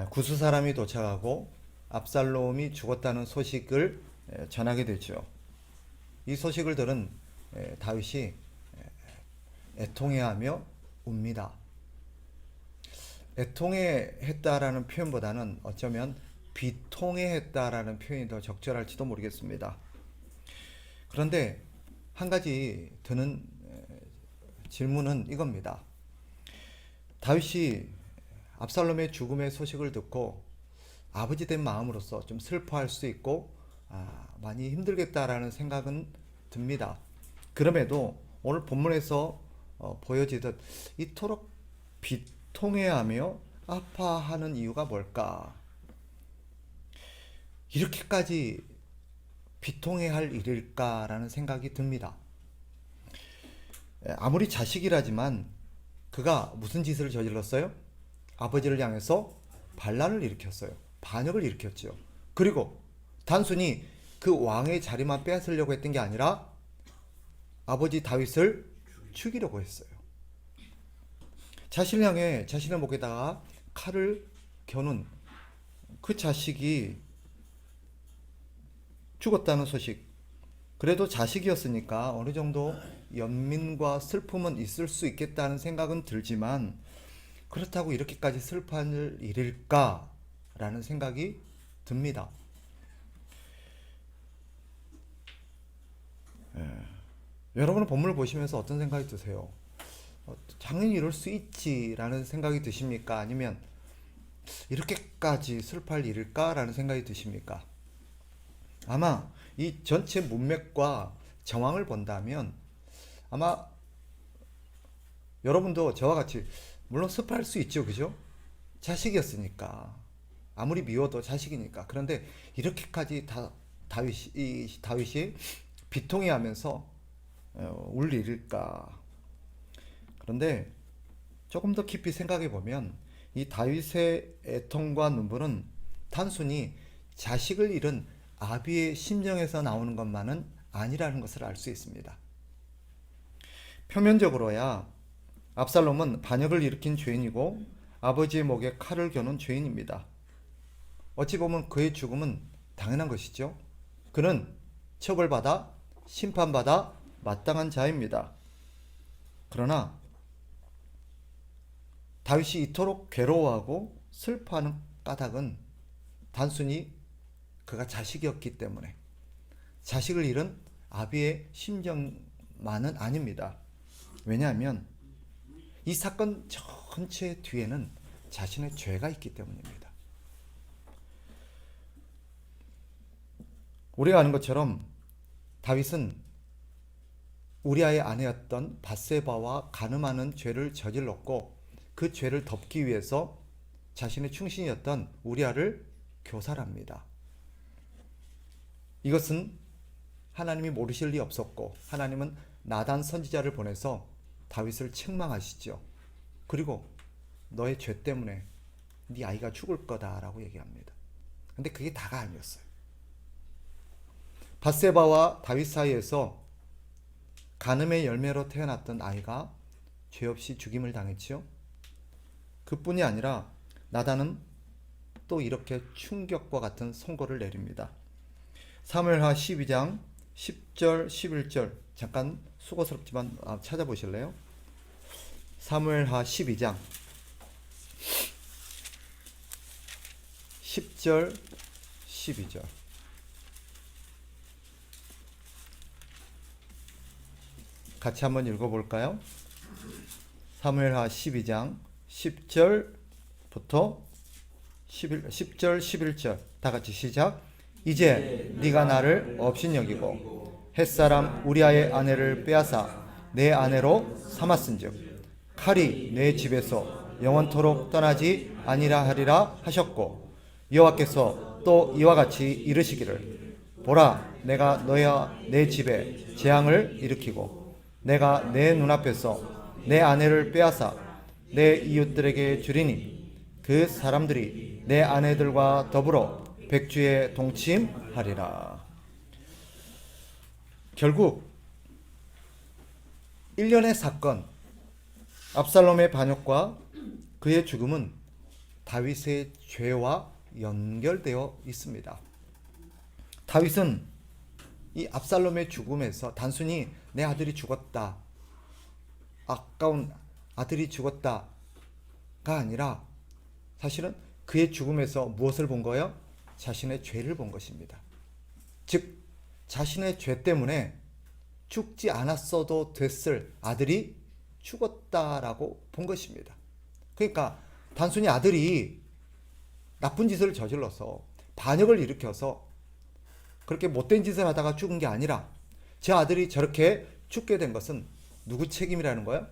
구스 사람이 도착하고 압살롬이 죽었다는 소식을 전하게 되죠. 이 소식을 들은 다윗이 애통해하며 웁니다. 애통해했다라는 표현보다는 어쩌면 비통해했다라는 표현이 더 적절할지도 모르겠습니다. 그런데 한 가지 드는 질문은 이겁니다. 다윗이 압살롬의 죽음의 소식을 듣고 아버지 된 마음으로서 좀 슬퍼할 수 있고 많이 힘들겠다라는 생각은 듭니다. 그럼에도 오늘 본문에서 보여지듯 이토록 비통해하며 아파하는 이유가 뭘까? 이렇게까지 비통해할 일일까라는 생각이 듭니다. 아무리 자식이라지만 그가 무슨 짓을 저질렀어요? 아버지를 향해서 반란을 일으켰어요. 반역을 일으켰죠. 그리고 단순히 그 왕의 자리만 빼앗으려고 했던 게 아니라 아버지 다윗을 죽이려고 했어요. 자신을 향해 자신의 목에다가 칼을 겨눈 그 자식이 죽었다는 소식. 그래도 자식이었으니까 어느 정도 연민과 슬픔은 있을 수 있겠다는 생각은 들지만 그렇다고 이렇게까지 슬퍼할 일일까라는 생각이 듭니다. 여러분은 본문을 보시면서 어떤 생각이 드세요? 당연히 이럴 수 있지라는 생각이 드십니까? 아니면 이렇게까지 슬퍼할 일일까라는 생각이 드십니까? 아마 이 전체 문맥과 정황을 본다면 아마 여러분도 저와 같이 물론 슬퍼할 수 있죠, 그죠? 자식이었으니까 아무리 미워도 자식이니까. 그런데 이렇게까지 다윗이 비통해하면서 울 일일까? 그런데 조금 더 깊이 생각해 보면 이 다윗의 애통과 눈물은 단순히 자식을 잃은 아비의 심정에서 나오는 것만은 아니라는 것을 알 수 있습니다. 표면적으로야 압살롬은 반역을 일으킨 죄인이고 아버지의 목에 칼을 겨눈 죄인입니다. 어찌 보면 그의 죽음은 당연한 것이죠. 그는 처벌받아 심판받아 마땅한 자입니다. 그러나 다윗이 이토록 괴로워하고 슬퍼하는 까닭은 단순히 그가 자식이었기 때문에 자식을 잃은 아비의 심정만은 아닙니다. 왜냐하면 이 사건 전체 뒤에는 자신의 죄가 있기 때문입니다. 우리가 아는 것처럼 다윗은 우리아의 아내였던 밧세바와 간음하는 죄를 저질렀고 그 죄를 덮기 위해서 자신의 충신이었던 우리아를 교살합니다. 이것은 하나님이 모르실 리 없었고 하나님은 나단 선지자를 보내서 다윗을 책망하시죠. 그리고 너의 죄 때문에 네 아이가 죽을 거다라고 얘기합니다. 근데 그게 다가 아니었어요. 밧세바와 다윗 사이에서 간음의 열매로 태어났던 아이가 죄 없이 죽임을 당했지요. 그뿐이 아니라 나단은 또 이렇게 충격과 같은 선고를 내립니다. 사무엘하 12장 10절 11절 잠깐 수고스럽지만 찾아보실래요? 사무엘하 12장 10절 12절 같이 한번 읽어볼까요? 사무엘하 12장 10절부터 10절 11절 다 같이 시작. 이제 네가 나를 업신여기고 햇사람 우리아의 아내를 빼앗아 내 아내로 삼았은즉 칼이 내 집에서 영원토록 떠나지 아니라 하리라 하셨고 여호와께서 또 이와 같이 이르시기를 보라 내가 너희와 내 집에 재앙을 일으키고 내가 내 눈앞에서 내 아내를 빼앗아 내 이웃들에게 주리니 그 사람들이 내 아내들과 더불어 백주에 동침하리라. 결국 일련의 사건 압살롬의 반역과 그의 죽음은 다윗의 죄와 연결되어 있습니다. 다윗은 이 압살롬의 죽음에서 단순히 내 아들이 죽었다, 아까운 아들이 죽었다가 아니라 사실은 그의 죽음에서 무엇을 본 거예요? 자신의 죄를 본 것입니다. 즉 자신의 죄 때문에 죽지 않았어도 됐을 아들이 죽었다라고 본 것입니다. 그러니까 단순히 아들이 나쁜 짓을 저질러서 반역을 일으켜서 그렇게 못된 짓을 하다가 죽은 게 아니라 제 아들이 저렇게 죽게 된 것은 누구 책임이라는 거예요?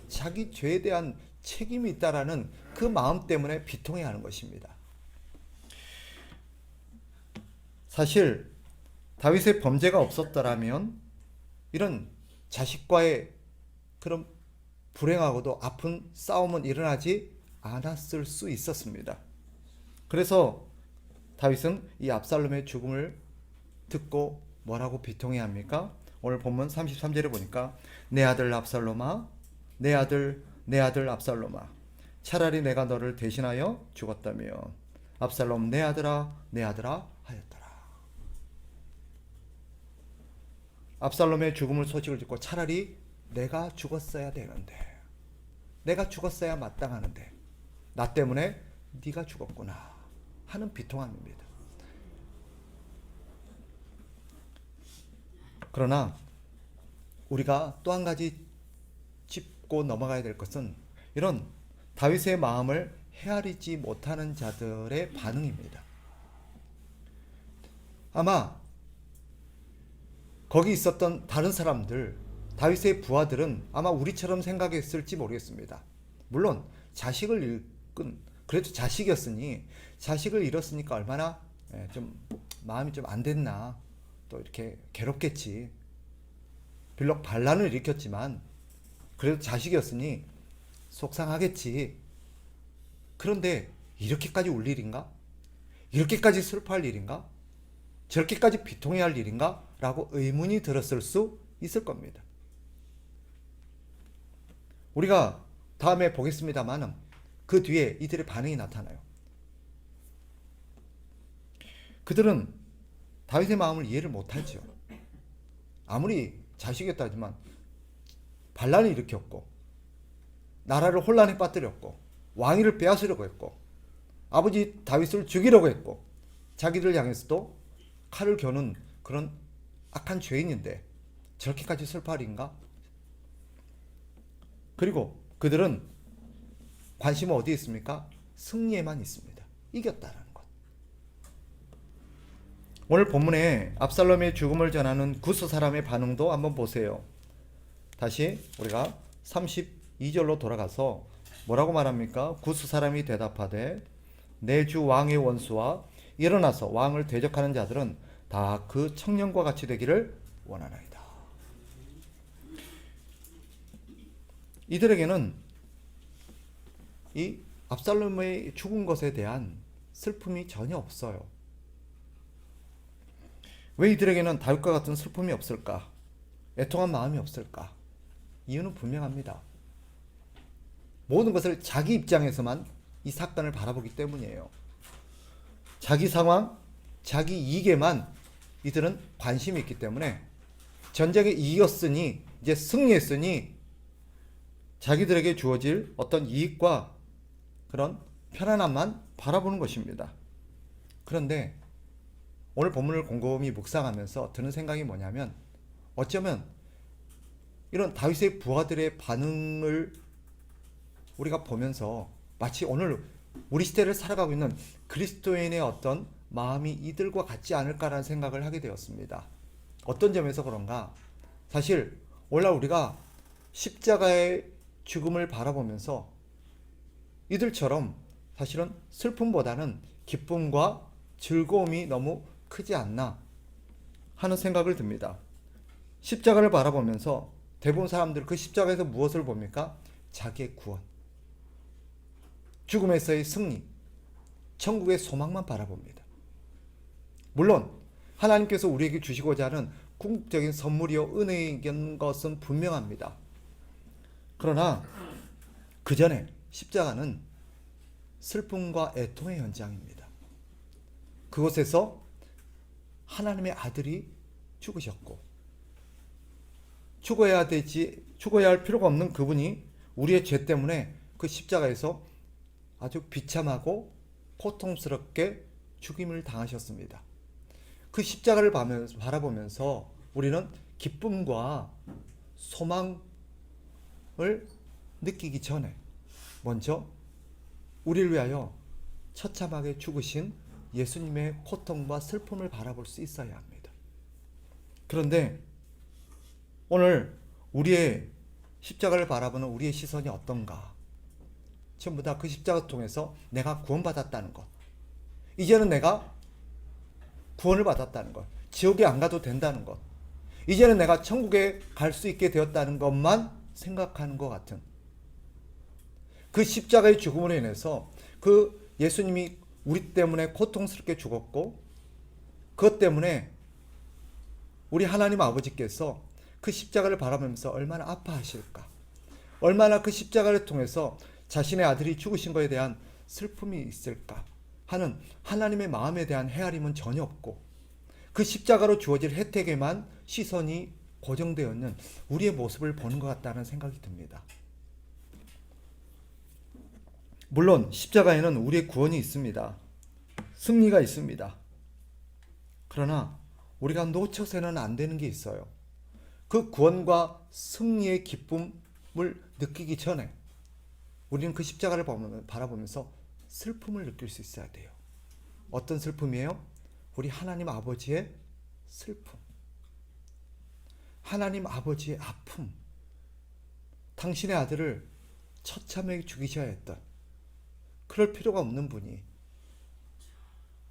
자기 죄에 대한 책임이 있다라는 그 마음 때문에 비통해 하는 것입니다. 사실 다윗의 범죄가 없었더라면 이런 자식과의 그런 불행하고도 아픈 싸움은 일어나지 않았을 수 있었습니다. 그래서 다윗은 이 압살롬의 죽음을 듣고 뭐라고 비통해 합니까? 오늘 본문 33절에 보니까 내 아들 압살롬아, 내 아들 압살롬아, 차라리 내가 너를 대신하여 죽었다면 압살롬 내 아들아 하였더라. 압살롬의 죽음을 소식을 듣고 차라리 내가 죽었어야 되는데, 내가 죽었어야 마땅하는데 나 때문에 네가 죽었구나 하는 비통함입니다. 그러나 우리가 또 한 가지 짚고 넘어가야 될 것은 이런 다윗의 마음을 헤아리지 못하는 자들의 반응입니다. 아마 거기 있었던 다른 사람들, 다윗의 부하들은 아마 우리처럼 생각했을지 모르겠습니다. 물론 자식을 잃은, 그래도 자식이었으니, 자식을 잃었으니까 얼마나 좀 마음이 좀 안 됐나, 또 이렇게 괴롭겠지. 비록 반란을 일으켰지만 그래도 자식이었으니 속상하겠지. 그런데 이렇게까지 울 일인가? 이렇게까지 슬퍼할 일인가? 저렇게까지 비통해야 할 일인가? 라고 의문이 들었을 수 있을 겁니다. 우리가 다음에 보겠습니다만 그 뒤에 이들의 반응이 나타나요. 그들은 다윗의 마음을 이해를 못하죠. 아무리 자식이었다지만 반란을 일으켰고 나라를 혼란에 빠뜨렸고 왕위를 빼앗으려고 했고 아버지 다윗을 죽이려고 했고 자기들 향해서도 칼을 겨눈 그런 악한 죄인인데 저렇게까지 슬퍼할 일인가? 그리고 그들은 관심은 어디에 있습니까? 승리에만 있습니다. 이겼다라는 것. 오늘 본문에 압살롬의 죽음을 전하는 구스 사람의 반응도 한번 보세요. 다시 우리가 32절로 돌아가서 뭐라고 말합니까? 구스 사람이 대답하되 내 주 왕의 원수와 일어나서 왕을 대적하는 자들은 다 그 청년과 같이 되기를 원하나이다. 이들에게는 이 압살롬의 죽은 것에 대한 슬픔이 전혀 없어요. 왜 이들에게는 다윗과 같은 슬픔이 없을까? 애통한 마음이 없을까? 이유는 분명합니다. 모든 것을 자기 입장에서만 이 사건을 바라보기 때문이에요. 자기 상황, 자기 이익에만 이들은 관심이 있기 때문에 전쟁에 이겼으니, 이제 승리했으니 자기들에게 주어질 어떤 이익과 그런 편안함만 바라보는 것입니다. 그런데 오늘 본문을 곰곰이 묵상하면서 드는 생각이 뭐냐면 어쩌면 이런 다윗의 부하들의 반응을 우리가 보면서 마치 오늘 우리 시대를 살아가고 있는 그리스도인의 어떤 마음이 이들과 같지 않을까라는 생각을 하게 되었습니다. 어떤 점에서 그런가? 사실 오늘날 우리가 십자가의 죽음을 바라보면서 이들처럼 사실은 슬픔보다는 기쁨과 즐거움이 너무 크지 않나 하는 생각을 듭니다. 십자가를 바라보면서 대부분 사람들 그 십자가에서 무엇을 봅니까? 자기의 구원, 죽음에서의 승리, 천국의 소망만 바라봅니다. 물론 하나님께서 우리에게 주시고자 하는 궁극적인 선물이요 은혜인 것은 분명합니다. 그러나 그 전에 십자가는 슬픔과 애통의 현장입니다. 그곳에서 하나님의 아들이 죽으셨고, 죽어야 할 필요가 없는 그분이 우리의 죄 때문에 그 십자가에서 아주 비참하고 고통스럽게 죽임을 당하셨습니다. 그 십자가를 바라보면서 우리는 기쁨과 소망을 느끼기 전에 먼저 우리를 위하여 처참하게 죽으신 예수님의 고통과 슬픔을 바라볼 수 있어야 합니다. 그런데 오늘 우리의 십자가를 바라보는 우리의 시선이 어떤가? 전부 다 그 십자가를 통해서 내가 구원받았다는 것, 이제는 내가 구원을 받았다는 것, 지옥에 안 가도 된다는 것, 이제는 내가 천국에 갈 수 있게 되었다는 것만 생각하는 것 같은, 그 십자가의 죽음으로 인해서 그 예수님이 우리 때문에 고통스럽게 죽었고, 그것 때문에 우리 하나님 아버지께서 그 십자가를 바라보면서 얼마나 아파하실까, 얼마나 그 십자가를 통해서 자신의 아들이 죽으신 것에 대한 슬픔이 있을까 하는 하나님의 마음에 대한 헤아림은 전혀 없고, 그 십자가로 주어질 혜택에만 시선이 고정되어 있는 우리의 모습을 보는 것 같다는 생각이 듭니다. 물론 십자가에는 우리의 구원이 있습니다. 승리가 있습니다. 그러나 우리가 놓쳐서는 안 되는 게 있어요. 그 구원과 승리의 기쁨을 느끼기 전에 우리는 그 십자가를 바라보면서 슬픔을 느낄 수 있어야 돼요. 어떤 슬픔이에요? 우리 하나님 아버지의 슬픔, 하나님 아버지의 아픔, 당신의 아들을 처참하게 죽이셔야 했던, 그럴 필요가 없는 분이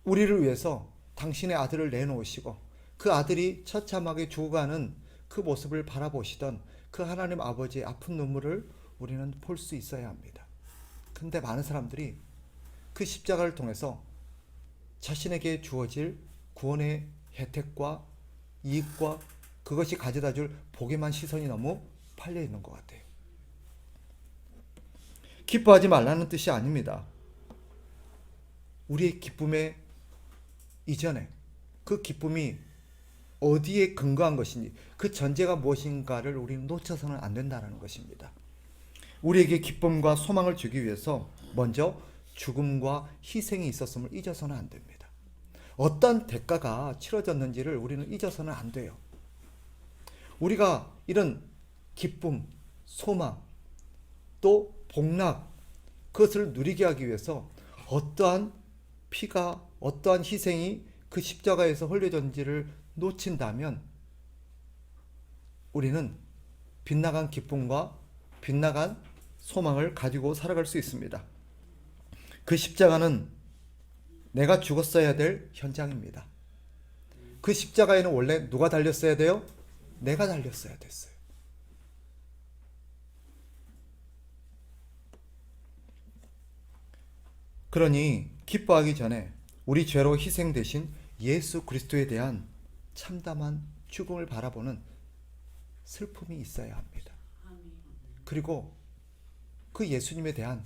우리를 위해서 당신의 아들을 내놓으시고 그 아들이 처참하게 죽어가는 그 모습을 바라보시던 그 하나님 아버지의 아픈 눈물을 우리는 볼 수 있어야 합니다. 근데 많은 사람들이 그 십자가를 통해서 자신에게 주어질 구원의 혜택과 이익과 그것이 가져다 줄 복에만 시선이 너무 팔려 있는 것 같아요. 기뻐하지 말라는 뜻이 아닙니다. 우리의 기쁨의 이전에 그 기쁨이 어디에 근거한 것인지, 그 전제가 무엇인가를 우리는 놓쳐서는 안 된다는 것입니다. 우리에게 기쁨과 소망을 주기 위해서 먼저 죽음과 희생이 있었음을 잊어서는 안 됩니다. 어떤 대가가 치러졌는지를 우리는 잊어서는 안 돼요. 우리가 이런 기쁨, 소망, 또 복락, 그것을 누리게 하기 위해서 어떠한 피가, 어떠한 희생이 그 십자가에서 흘려졌는지를 놓친다면 우리는 빗나간 기쁨과 빗나간 소망을 가지고 살아갈 수 있습니다. 그 십자가는 내가 죽었어야 될 현장입니다. 그 십자가에는 원래 누가 달렸어야 돼요? 내가 달렸어야 됐어요. 그러니 기뻐하기 전에 우리 죄로 희생되신 예수 그리스도에 대한 참담한 죽음을 바라보는 슬픔이 있어야 합니다. 그리고 그 예수님에 대한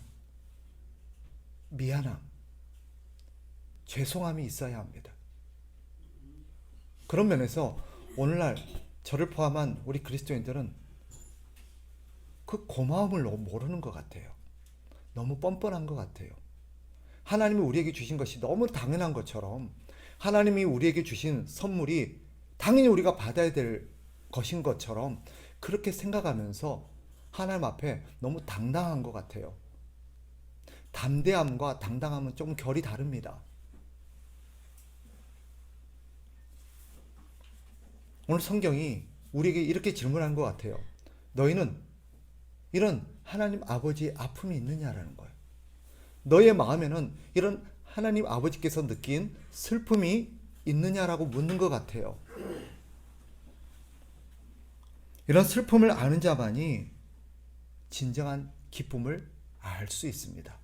미안함, 죄송함이 있어야 합니다. 그런 면에서 오늘날 저를 포함한 우리 그리스도인들은 그 고마움을 너무 모르는 것 같아요. 너무 뻔뻔한 것 같아요. 하나님이 우리에게 주신 것이 너무 당연한 것처럼, 하나님이 우리에게 주신 선물이 당연히 우리가 받아야 될 것인 것처럼 그렇게 생각하면서 하나님 앞에 너무 당당한 것 같아요. 담대함과 당당함은 좀 결이 다릅니다. 오늘 성경이 우리에게 이렇게 질문한 것 같아요. 너희는 이런 하나님 아버지의 아픔이 있느냐라는 거예요. 너의 마음에는 이런 하나님 아버지께서 느낀 슬픔이 있느냐라고 묻는 것 같아요. 이런 슬픔을 아는 자만이 진정한 기쁨을 알 수 있습니다.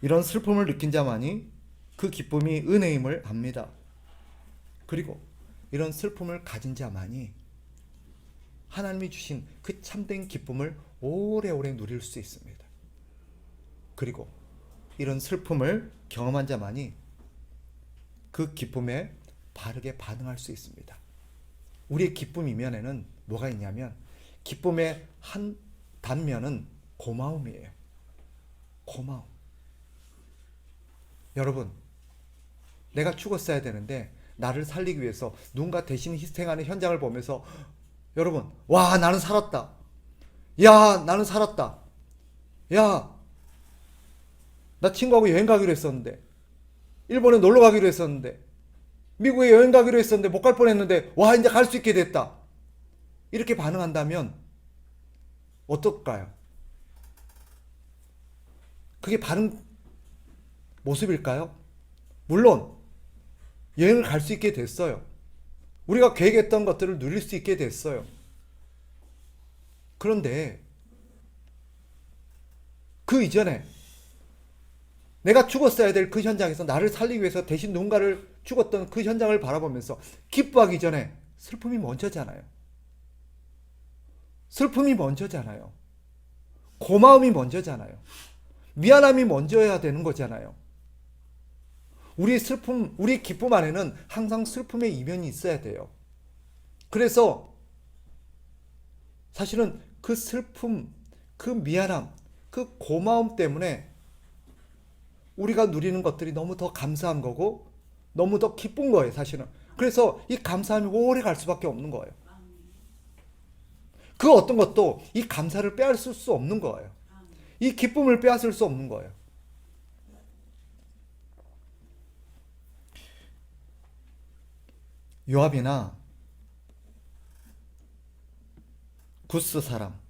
이런 슬픔을 느낀 자만이 그 기쁨이 은혜임을 압니다. 그리고 이런 슬픔을 가진 자만이 하나님이 주신 그 참된 기쁨을 오래오래 누릴 수 있습니다. 그리고 이런 슬픔을 경험한 자만이 그 기쁨에 바르게 반응할 수 있습니다. 우리의 기쁨 이면에는 뭐가 있냐면 기쁨의 한 단면은 고마움이에요. 고마움. 여러분, 내가 죽었어야 되는데 나를 살리기 위해서 누군가 대신 희생하는 현장을 보면서 여러분, 와, 나는 살았다. 야, 나는 살았다. 야, 나 친구하고 여행 가기로 했었는데, 일본에 놀러 가기로 했었는데, 미국에 여행 가기로 했었는데 못 갈 뻔했는데 와, 이제 갈 수 있게 됐다. 이렇게 반응한다면 어떨까요? 그게 바른 모습일까요? 물론 여행을 갈 수 있게 됐어요. 우리가 계획했던 것들을 누릴 수 있게 됐어요. 그런데 그 이전에 내가 죽었어야 될 그 현장에서 나를 살리기 위해서 대신 누군가를 죽었던 그 현장을 바라보면서 기뻐하기 전에 슬픔이 먼저잖아요. 슬픔이 먼저잖아요. 고마움이 먼저잖아요. 미안함이 먼저여야 되는 거잖아요. 우리 슬픔, 우리 기쁨 안에는 항상 슬픔의 이면이 있어야 돼요. 그래서 사실은 그 슬픔, 그 미안함, 그 고마움 때문에 우리가 누리는 것들이 너무 더 감사한 거고 너무 더 기쁜 거예요, 사실은. 그래서 이 감사함이 오래 갈 수밖에 없는 거예요. 그 어떤 것도 이 감사를 빼앗을 수 없는 거예요. 이 기쁨을 빼앗을 수 없는 거예요. 요압이나 구스 사람,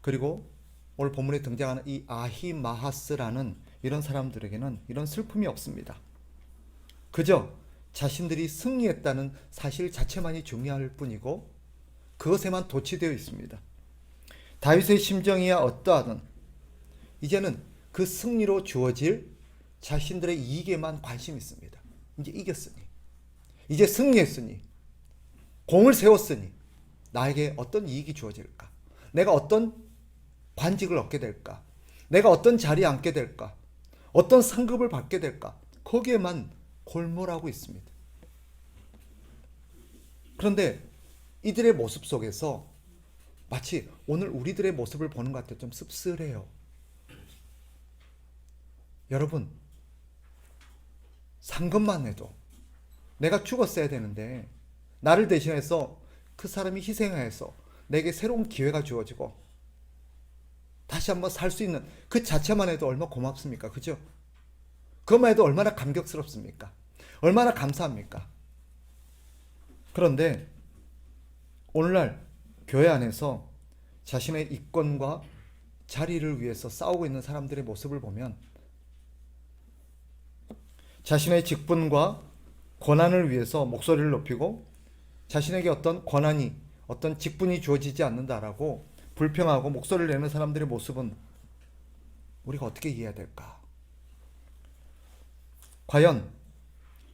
그리고 오늘 본문에 등장하는 이 아히마하스라는 이런 사람들에게는 이런 슬픔이 없습니다. 그저 자신들이 승리했다는 사실 자체만이 중요할 뿐이고 그것에만 도취되어 있습니다. 다윗의 심정이야 어떠하든 이제는 그 승리로 주어질 자신들의 이익에만 관심이 있습니다. 이제 이겼으니, 이제 승리했으니, 공을 세웠으니 나에게 어떤 이익이 주어질까? 내가 어떤 관직을 얻게 될까? 내가 어떤 자리에 앉게 될까? 어떤 상급을 받게 될까? 거기에만 골몰하고 있습니다. 그런데 이들의 모습 속에서 마치 오늘 우리들의 모습을 보는 것 같아요. 좀 씁쓸해요. 여러분, 상급만 해도 내가 죽었어야 되는데 나를 대신해서 그 사람이 희생해서 내게 새로운 기회가 주어지고 다시 한번 살 수 있는 그 자체만 해도 얼마나 고맙습니까? 그죠? 그것만 해도 얼마나 감격스럽습니까? 얼마나 감사합니까? 그런데 오늘날 교회 안에서 자신의 이권과 자리를 위해서 싸우고 있는 사람들의 모습을 보면 자신의 직분과 권한을 위해서 목소리를 높이고 자신에게 어떤 권한이, 어떤 직분이 주어지지 않는다라고 불평하고 목소리를 내는 사람들의 모습은 우리가 어떻게 이해해야 될까? 과연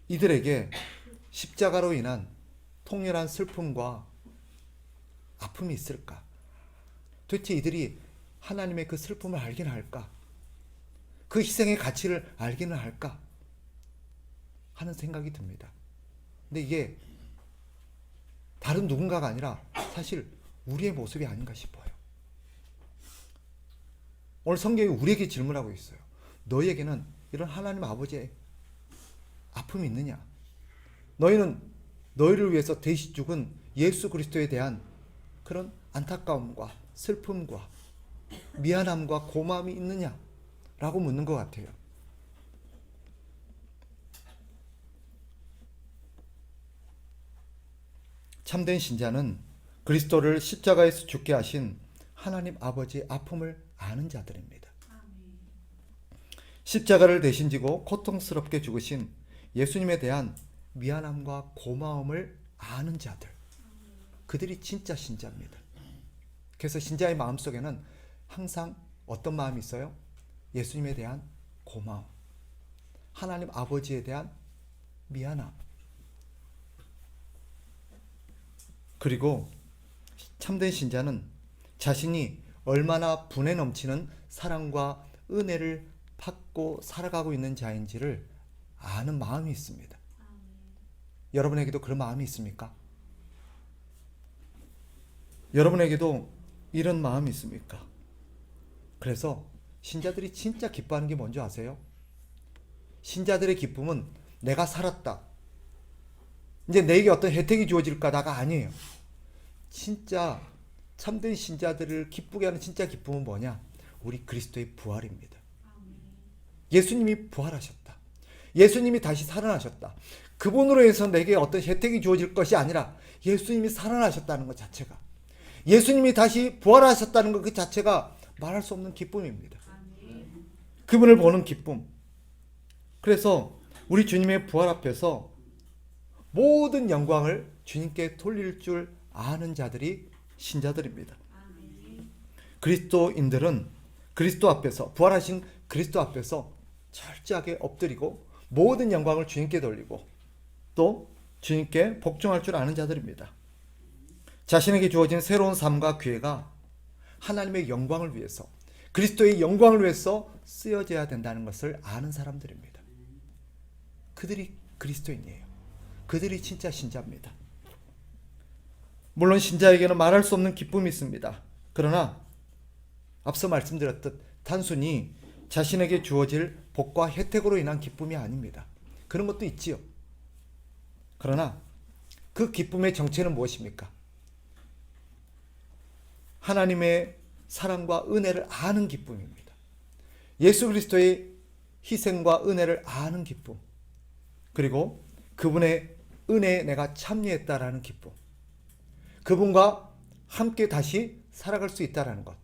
이들에게 십자가로 인한 통렬한 슬픔과 아픔이 있을까? 도대체 이들이 하나님의 그 슬픔을 알기는 할까? 그 희생의 가치를 알기는 할까? 하는 생각이 듭니다. 근데 이게 다른 누군가가 아니라 사실 우리의 모습이 아닌가 싶어요. 오늘 성경이 우리에게 질문하고 있어요. 너희에게는 이런 하나님 아버지의 아픔이 있느냐? 너희는 너희를 위해서 대신 죽은 예수 그리스도에 대한 그런 안타까움과 슬픔과 미안함과 고마움이 있느냐? 라고 묻는 것 같아요. 참된 신자는 그리스도를 십자가에서 죽게 하신 하나님 아버지의 아픔을 아는 자들입니다. 십자가를 대신 지고 고통스럽게 죽으신 예수님에 대한 미안함과 고마움을 아는 자들, 그들이 진짜 신자입니다. 그래서 신자의 마음속에는 항상 어떤 마음이 있어요? 예수님에 대한 고마움, 하나님 아버지에 대한 미안함, 그리고 참된 신자는 자신이 얼마나 분에 넘치는 사랑과 은혜를 받고 살아가고 있는 자인지를 아는 마음이 있습니다. 여러분에게도 그런 마음이 있습니까? 여러분에게도 이런 마음이 있습니까? 그래서 신자들이 진짜 기뻐하는 게 뭔지 아세요? 신자들의 기쁨은 내가 살았다, 이제 내게 어떤 혜택이 주어질 거다가 아니에요. 진짜 참된 신자들을 기쁘게 하는 진짜 기쁨은 뭐냐? 우리 그리스도의 부활입니다. 예수님이 부활하셨다. 예수님이 다시 살아나셨다. 그분으로 해서 내게 어떤 혜택이 주어질 것이 아니라 예수님이 살아나셨다는 것 자체가, 예수님이 다시 부활하셨다는 것 그 자체가 말할 수 없는 기쁨입니다. 그분을 보는 기쁨. 그래서 우리 주님의 부활 앞에서 모든 영광을 주님께 돌릴 줄 아는 자들이 신자들입니다. 그리스도인들은 그리스도 앞에서, 부활하신 그리스도 앞에서 철저하게 엎드리고 모든 영광을 주님께 돌리고 또 주님께 복종할 줄 아는 자들입니다. 자신에게 주어진 새로운 삶과 기회가 하나님의 영광을 위해서, 그리스도의 영광을 위해서 쓰여져야 된다는 것을 아는 사람들입니다. 그들이 그리스도인이에요. 그들이 진짜 신자입니다. 물론 신자에게는 말할 수 없는 기쁨이 있습니다. 그러나 앞서 말씀드렸듯 단순히 자신에게 주어질 복과 혜택으로 인한 기쁨이 아닙니다. 그런 것도 있지요. 그러나 그 기쁨의 정체는 무엇입니까? 하나님의 사랑과 은혜를 아는 기쁨입니다. 예수 그리스도의 희생과 은혜를 아는 기쁨, 그리고 그분의 은혜에 내가 참여했다라는 기쁨, 그분과 함께 다시 살아갈 수 있다라는 것,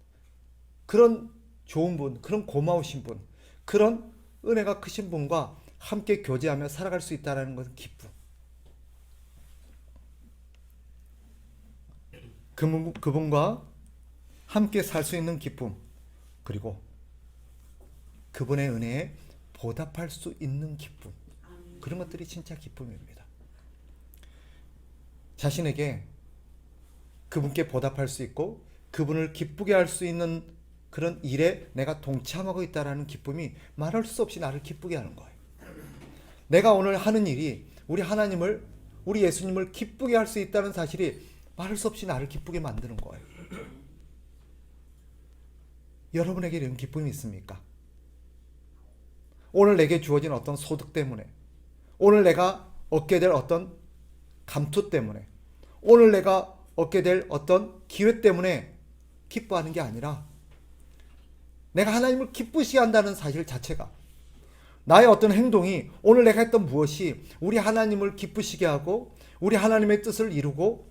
그런 좋은 분, 그런 고마우신 분, 그런 은혜가 크신 분과 함께 교제하며 살아갈 수 있다라는 것은 기쁨. 그분과 함께 살 수 있는 기쁨, 그리고 그분의 은혜에 보답할 수 있는 기쁨, 그런 것들이 진짜 기쁨입니다. 자신에게 그분께 보답할 수 있고 그분을 기쁘게 할 수 있는 그런 일에 내가 동참하고 있다는 기쁨이 말할 수 없이 나를 기쁘게 하는 거예요. 내가 오늘 하는 일이 우리 하나님을, 우리 예수님을 기쁘게 할 수 있다는 사실이 말할 수 없이 나를 기쁘게 만드는 거예요. 여러분에게 이런 기쁨이 있습니까? 오늘 내게 주어진 어떤 소득 때문에, 오늘 내가 얻게 될 어떤 감투 때문에, 오늘 내가 얻게 될 어떤 기회 때문에 기뻐하는 게 아니라 내가 하나님을 기쁘시게 한다는 사실 자체가, 나의 어떤 행동이, 오늘 내가 했던 무엇이 우리 하나님을 기쁘시게 하고 우리 하나님의 뜻을 이루고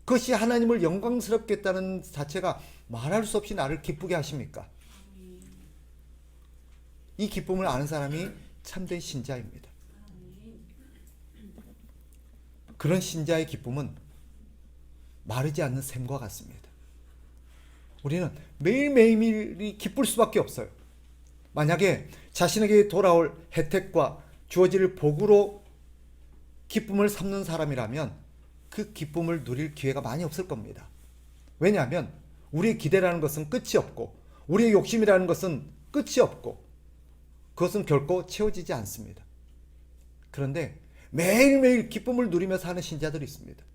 그것이 하나님을 영광스럽게 했다는 자체가 말할 수 없이 나를 기쁘게 하십니까? 이 기쁨을 아는 사람이 참된 신자입니다. 그런 신자의 기쁨은 마르지 않는 샘과 같습니다. 우리는 매일매일이 기쁠 수밖에 없어요. 만약에 자신에게 돌아올 혜택과 주어질 복으로 기쁨을 삼는 사람이라면 그 기쁨을 누릴 기회가 많이 없을 겁니다. 왜냐하면 우리의 기대라는 것은 끝이 없고 우리의 욕심이라는 것은 끝이 없고 그것은 결코 채워지지 않습니다. 그런데 매일매일 기쁨을 누리며 사는 신자들이 있습니다.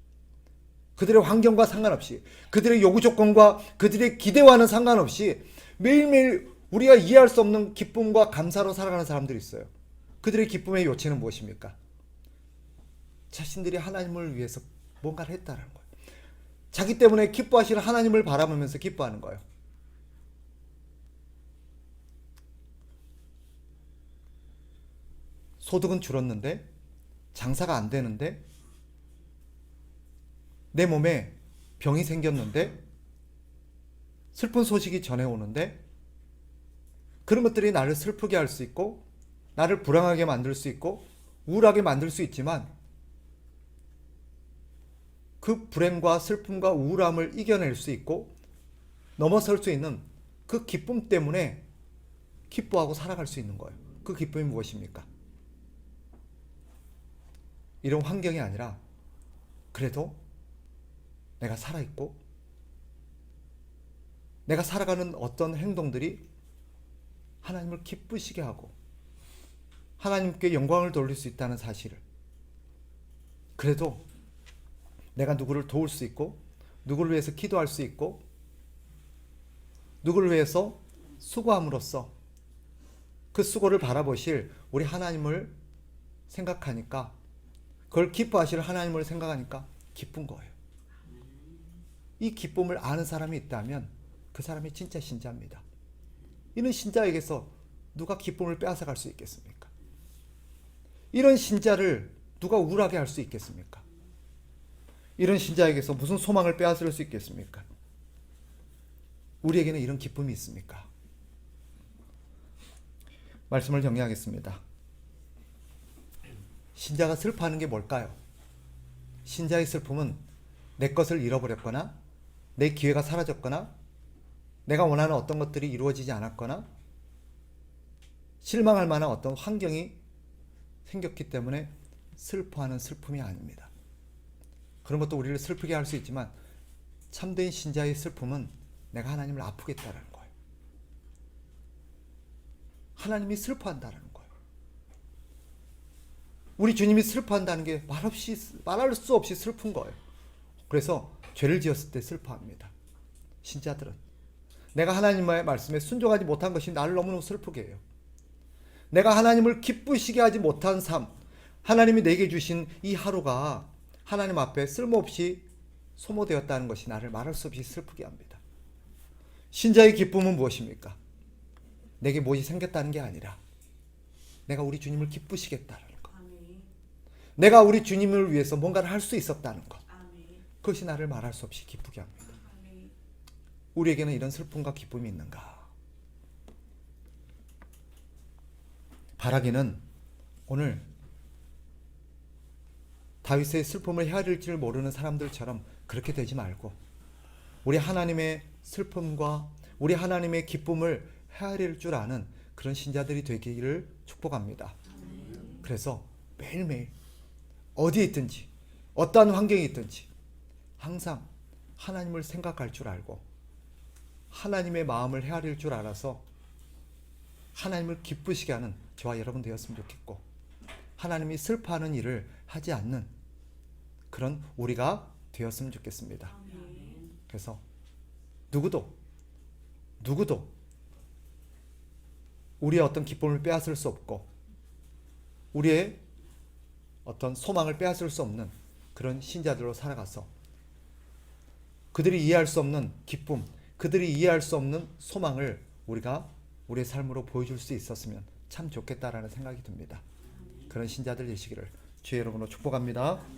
그들의 환경과 상관없이, 그들의 요구 조건과 그들의 기대와는 상관없이 매일매일 우리가 이해할 수 없는 기쁨과 감사로 살아가는 사람들이 있어요. 그들의 기쁨의 요체는 무엇입니까? 자신들이 하나님을 위해서 뭔가를 했다는 거예요. 자기 때문에 기뻐하시는 하나님을 바라보면서 기뻐하는 거예요. 소득은 줄었는데, 장사가 안 되는데, 내 몸에 병이 생겼는데, 슬픈 소식이 전해오는데, 그런 것들이 나를 슬프게 할 수 있고 나를 불안하게 만들 수 있고 우울하게 만들 수 있지만, 그 불행과 슬픔과 우울함을 이겨낼 수 있고 넘어설 수 있는 그 기쁨 때문에 기뻐하고 살아갈 수 있는 거예요. 그 기쁨이 무엇입니까? 이런 환경이 아니라 그래도 내가 살아있고 내가 살아가는 어떤 행동들이 하나님을 기쁘시게 하고 하나님께 영광을 돌릴 수 있다는 사실을, 그래도 내가 누구를 도울 수 있고 누구를 위해서 기도할 수 있고 누구를 위해서 수고함으로써 그 수고를 바라보실 우리 하나님을 생각하니까, 그걸 기뻐하실 하나님을 생각하니까 기쁜 거예요. 이 기쁨을 아는 사람이 있다면 그 사람이 진짜 신자입니다. 이런 신자에게서 누가 기쁨을 빼앗아갈 수 있겠습니까? 이런 신자를 누가 우울하게 할 수 있겠습니까? 이런 신자에게서 무슨 소망을 빼앗을 수 있겠습니까? 우리에게는 이런 기쁨이 있습니까? 말씀을 정리하겠습니다. 신자가 슬퍼하는 게 뭘까요? 신자의 슬픔은 내 것을 잃어버렸거나 내 기회가 사라졌거나 내가 원하는 어떤 것들이 이루어지지 않았거나 실망할 만한 어떤 환경이 생겼기 때문에 슬퍼하는 슬픔이 아닙니다. 그런 것도 우리를 슬프게 할 수 있지만 참된 신자의 슬픔은 내가 하나님을 아프게 했다는 거예요. 하나님이 슬퍼한다는 거예요. 우리 주님이 슬퍼한다는 게 말할 수 없이 슬픈 거예요. 그래서 죄를 지었을 때 슬퍼합니다. 신자들은 내가 하나님의 말씀에 순종하지 못한 것이 나를 너무너무 슬프게 해요. 내가 하나님을 기쁘시게 하지 못한 삶, 하나님이 내게 주신 이 하루가 하나님 앞에 쓸모없이 소모되었다는 것이 나를 말할 수 없이 슬프게 합니다. 신자의 기쁨은 무엇입니까? 내게 무엇이 생겼다는 게 아니라 내가 우리 주님을 기쁘시겠다는 것. 내가 우리 주님을 위해서 뭔가를 할 수 있었다는 것. 그것이 나를 말할 수 없이 기쁘게 합니다. 우리에게는 이런 슬픔과 기쁨이 있는가? 바라기는 오늘 다윗의 슬픔을 헤아릴 줄 모르는 사람들처럼 그렇게 되지 말고 우리 하나님의 슬픔과 우리 하나님의 기쁨을 헤아릴 줄 아는 그런 신자들이 되기를 축복합니다. 그래서 매일매일 어디에 있든지 어떠한 환경이 있든지 항상 하나님을 생각할 줄 알고 하나님의 마음을 헤아릴 줄 알아서 하나님을 기쁘시게 하는 저와 여러분 되었으면 좋겠고, 하나님이 슬퍼하는 일을 하지 않는 그런 우리가 되었으면 좋겠습니다. 그래서 누구도 우리의 어떤 기쁨을 빼앗을 수 없고 우리의 어떤 소망을 빼앗을 수 없는 그런 신자들로 살아가서 그들이 이해할 수 없는 기쁨, 그들이 이해할 수 없는 소망을 우리가 우리의 삶으로 보여줄 수 있었으면 참 좋겠다라는 생각이 듭니다. 그런 신자들 되시기를 주의 이름으로 축복합니다.